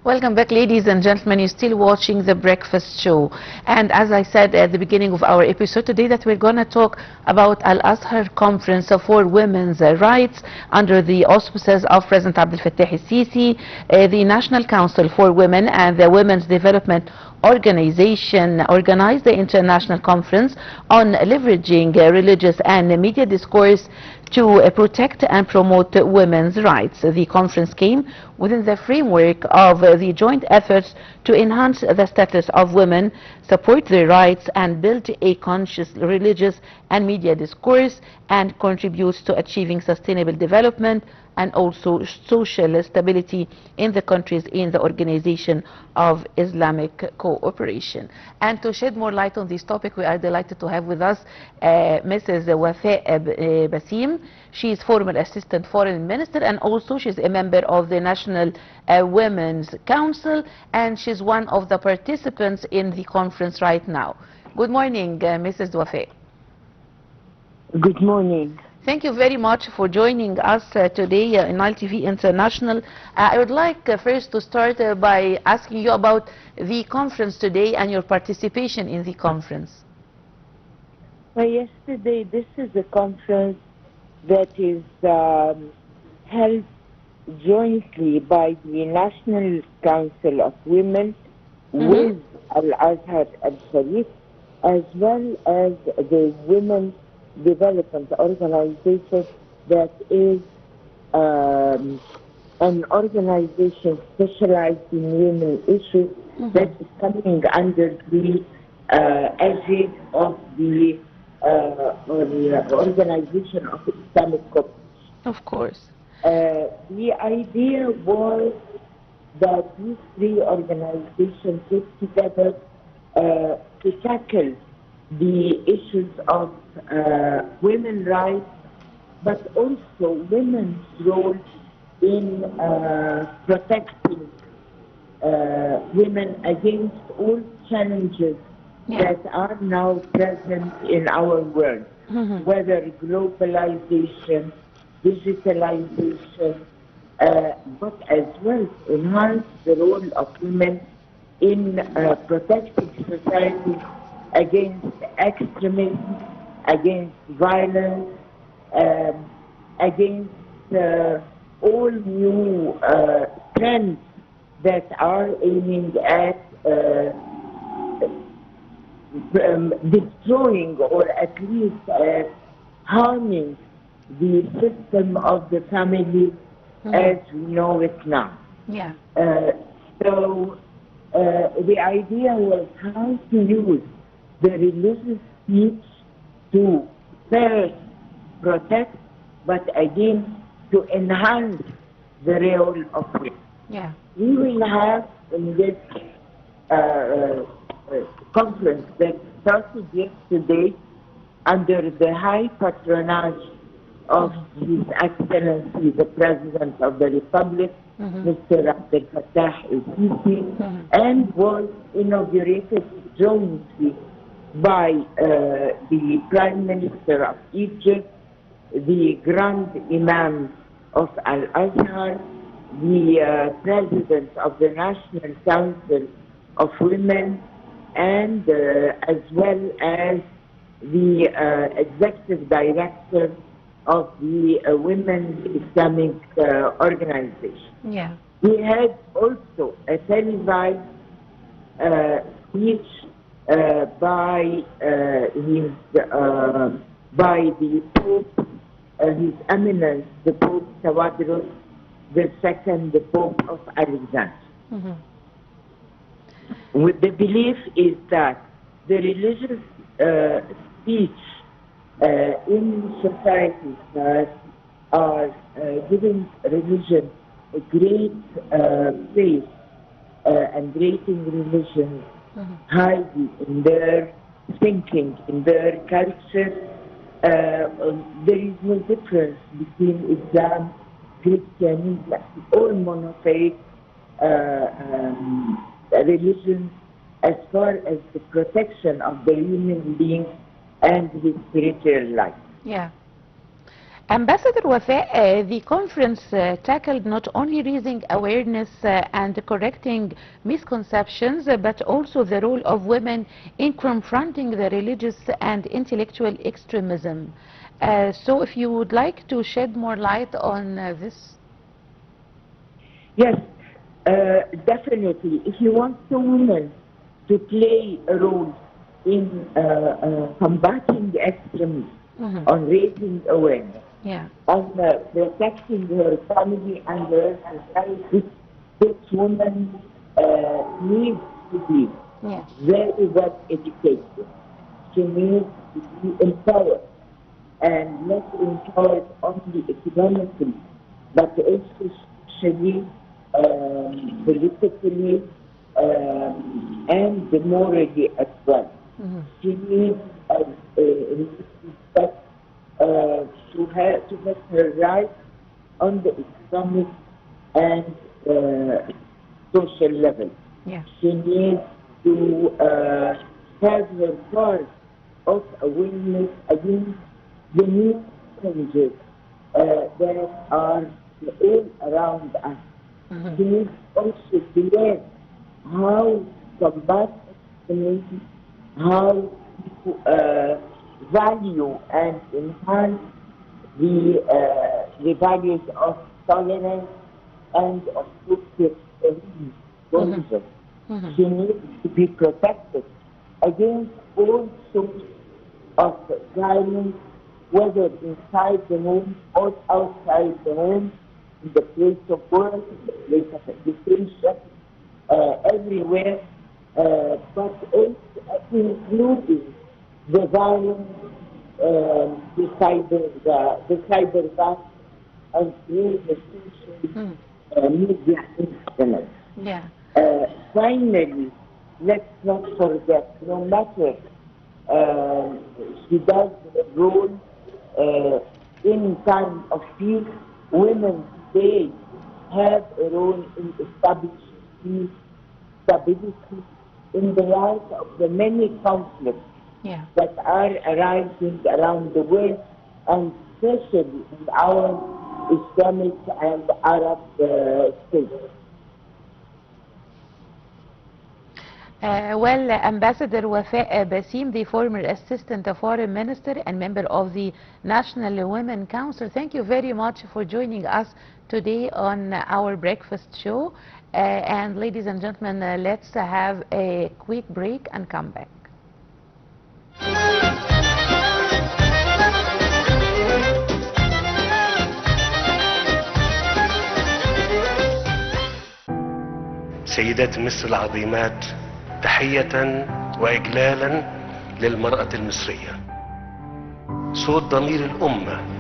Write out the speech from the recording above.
Welcome back, ladies and gentlemen. You're still watching The Breakfast Show. And as I said at the beginning of our episode today, that we're going to talk about Al-Azhar Conference for Women's Rights under the auspices of President Abdel Fattah el-Sisi, the National Council for Women and the Women's Development Organization organized the international conference on leveraging religious and media discourse to protect and promote women's rights. The conference came within the framework of the joint efforts to enhance the status of women, support their rights, and build a conscious religious and media discourse, and contributes to achieving sustainable development and also social stability in the countries in the Organization of Islamic Cooperation. And to shed more light on this topic, we are delighted to have with us Mrs. Wafaa Basseem. She is former Assistant Foreign Minister, and also she's a member of the National Women's Council, and she's one of the participants in the conference right now. Good morning, Mrs. Wafaa. Good morning. Thank you very much for joining us today in Nile TV International. I would like first to start by asking you about the conference today and your participation in the conference. Yesterday, this is a conference that is held jointly by the National Council of Women with Al-Azhar al-Sharif, as well as the Women's Development Organization, that is an organization specialized in women issues that is coming under the aegis of the Organization of Islamic Cooperation. Of course. The idea was that these three organizations get together to tackle the issues of women's rights, but also women's role in protecting women against all challenges that are now present in our world, whether globalization, digitalization, but as well enhance the role of women in protecting society against extremism, against violence, against all new trends that are aiming at destroying or at least harming the system of the family as we know it now. Yeah. So the idea was how to use the religious speech to first protect, but again to enhance the role of women. Yeah. We will have in this conference that started yesterday under the high patronage of His Excellency the President of the Republic, Mr. Abdel Fattah el-Sisi, and was inaugurated jointly by the Prime Minister of Egypt, the Grand Imam of Al-Azhar, the President of the National Council of Women, and as well as the Executive Director of the Women's Islamic Organization. Yeah. We had also a televised speech by the Pope, His Eminence, the Pope Tawadros II, the Pope of Alexandria. With the belief is that the religious speech in societies that are giving religion a great place and rating religion highly in their thinking, in their culture, there is no difference between Islam, Christianity, all monotheistic religions as far as the protection of the human being and his spiritual life. Yeah. Ambassador Wafaa, the conference tackled not only raising awareness and correcting misconceptions, but also the role of women in confronting the religious and intellectual extremism. So if you would like to shed more light on this. Yes, definitely. If you want the women to play a role in combating extremism, on raising awareness, on protecting her family and her society, this woman needs to be very well educated. She needs to be empowered, and not empowered only economically, but also socially, politically, and morally as well. She needs respect to have her rights on the economic and social level. She needs to have her part of awareness against the new challenges that are all around us. She needs also to learn how to combat extremism, how to value and enhance the values of tolerance and of social cohesion. She needs to be protected against all sorts of violence, whether inside the home or outside the home, in the place of work, in the place of education, everywhere, but also including the violence, the cyber violence, and through the social media instruments. Finally, let's not forget, no matter she does a role in time of peace, women today have a role in establishing peace, stability in the light of the many conflicts that are arising around the world, and especially in our Islamic and Arab states. Well, Ambassador Wafaa Basseem, the former Assistant Foreign Minister and member of the National Women Council, thank you very much for joining us today on our breakfast show. And ladies and gentlemen, let's have a quick break and come back. سيدات مصر العظيمات، تحية وإجلالا للمرأة المصرية، صوت ضمير الأمة